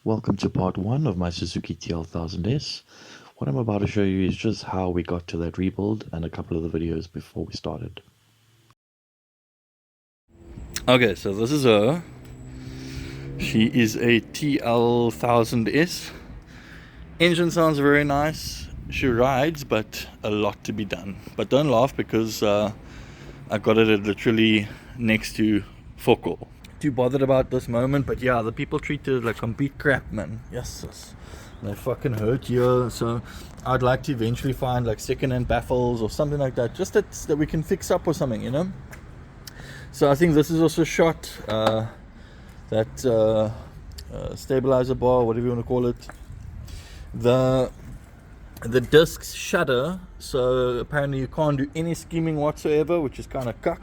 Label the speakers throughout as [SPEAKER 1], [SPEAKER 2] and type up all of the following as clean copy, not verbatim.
[SPEAKER 1] Welcome to part 1 of my Suzuki TL1000s. What I'm about to show you is just how we got to that rebuild and a couple of the videos before we started.
[SPEAKER 2] Okay, so this is her. She is a TL1000s. Engine sounds very nice. She rides, but a lot to be done. But don't laugh because I got it literally next to Foko. Too bothered about this moment, but yeah, the people treat it like complete crap, man. Yes. They fucking hurt you. So I'd like to eventually find like second-hand baffles or something like that, just that we can fix up or something, you know. So I think this is also shot that stabilizer bar, whatever you want to call it. The discs shudder, so apparently you can't do any skimming whatsoever, which is kind of cuck.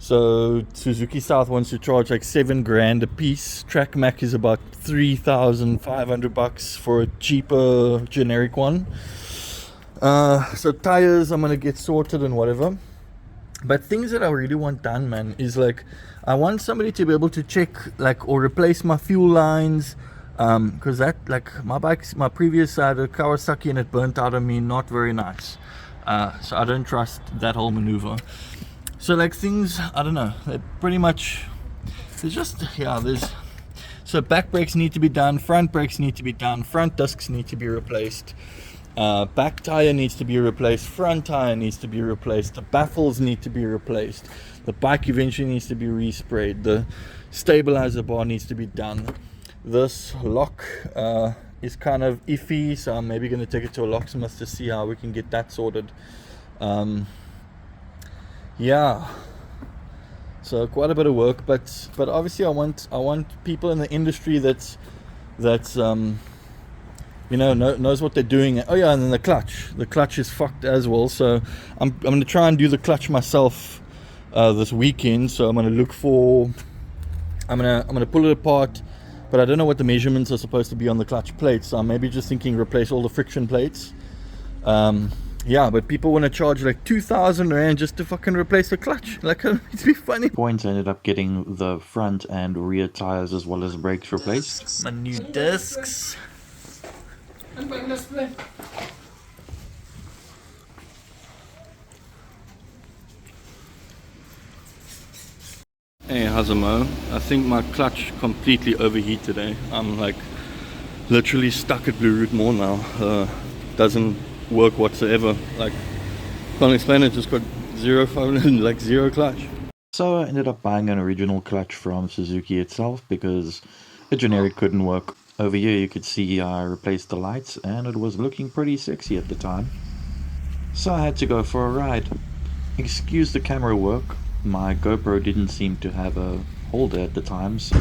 [SPEAKER 2] So Suzuki South wants to charge like $7,000 a piece. Track Mac is about $3,500 for a cheaper generic one. So tires I'm gonna get sorted and whatever. But things that I really want done, man, is like I want somebody to be able to check like or replace my fuel lines. Because that, like, my previous had a Kawasaki and it burnt out on me, not very nice. So I don't trust that whole maneuver. So like things, I don't know, they're pretty much, so back brakes need to be done, front brakes need to be done, front discs need to be replaced, back tire needs to be replaced, front tire needs to be replaced, the baffles need to be replaced, the bike eventually needs to be resprayed, the stabilizer bar needs to be done. This lock is kind of iffy, so I'm maybe going to take it to a locksmith to see how we can get that sorted. Yeah, so quite a bit of work, but obviously I want people in the industry that's you know, knows what they're doing. Oh yeah, and then the clutch is fucked as well, so I'm going to try and do the clutch myself this weekend. So I'm going to look for, I'm going to pull it apart, but I don't know what the measurements are supposed to be on the clutch plates, so I'm maybe just thinking replace all the friction plates. Yeah, but people want to charge like 2,000 rand just to fucking replace the clutch. Like, it'd be funny.
[SPEAKER 1] Points ended up getting the front and rear tires as well as brakes replaced.
[SPEAKER 2] My new discs. Hey, how's it, Mo? I think my clutch completely overheated today. I'm like literally stuck at Blue Route Mall now. Doesn't work whatsoever. Like, can't explain it. Just got zero clutch.
[SPEAKER 1] So I ended up buying an original clutch from Suzuki itself because a generic couldn't work. Over here you could see I replaced the lights and it was looking pretty sexy at the time. So I had to go for a ride. Excuse the camera work, my GoPro didn't seem to have a holder at the time, so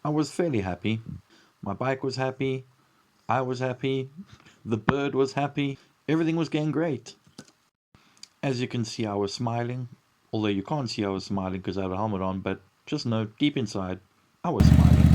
[SPEAKER 1] I was fairly happy. My bike was happy. I was happy. The bird was happy. Everything was going great. As you can see, I was smiling. Although you can't see I was smiling because I had a helmet on, but just know deep inside, I was smiling.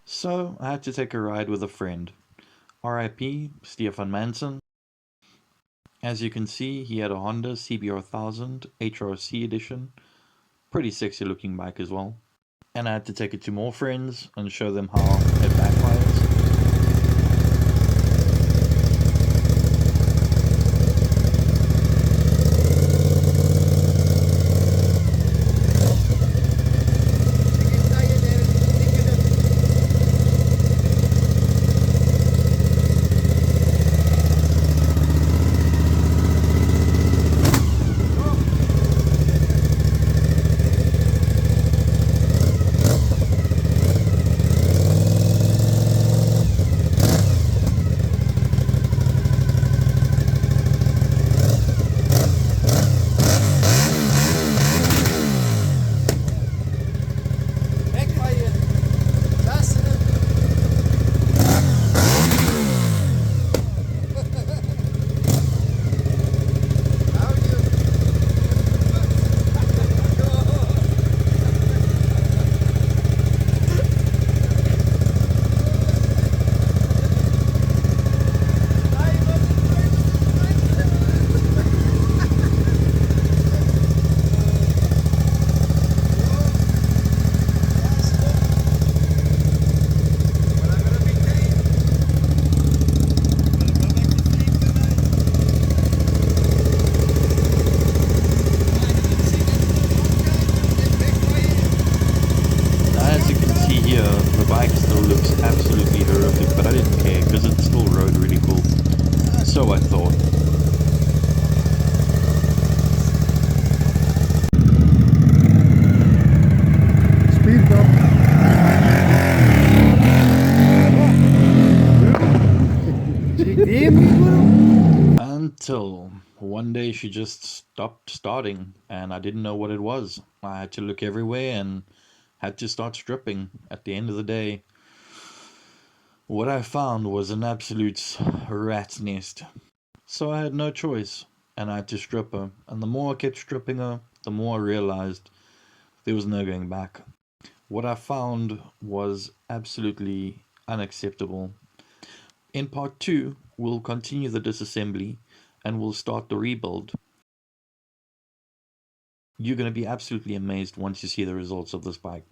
[SPEAKER 1] So I had to take a ride with a friend. RIP, Stefan Manson. As you can see, he had a Honda CBR1000 HRC edition. Pretty sexy looking bike as well. And I had to take it to more friends and show them how it backfires. As you can see here, the bike still looks absolutely horrific, but I didn't care because it still rode really cool. So I thought.
[SPEAKER 3] Speed bump.
[SPEAKER 1] Until one day she just stopped starting and I didn't know what it was. I had to look everywhere and had to start stripping. At the end of the day, what I found was an absolute rat's nest. So I had no choice and I had to strip her. And the more I kept stripping her, the more I realized there was no going back. What I found was absolutely unacceptable. In part 2, we'll continue the disassembly and we'll start the rebuild. You're going to be absolutely amazed once you see the results of this bike.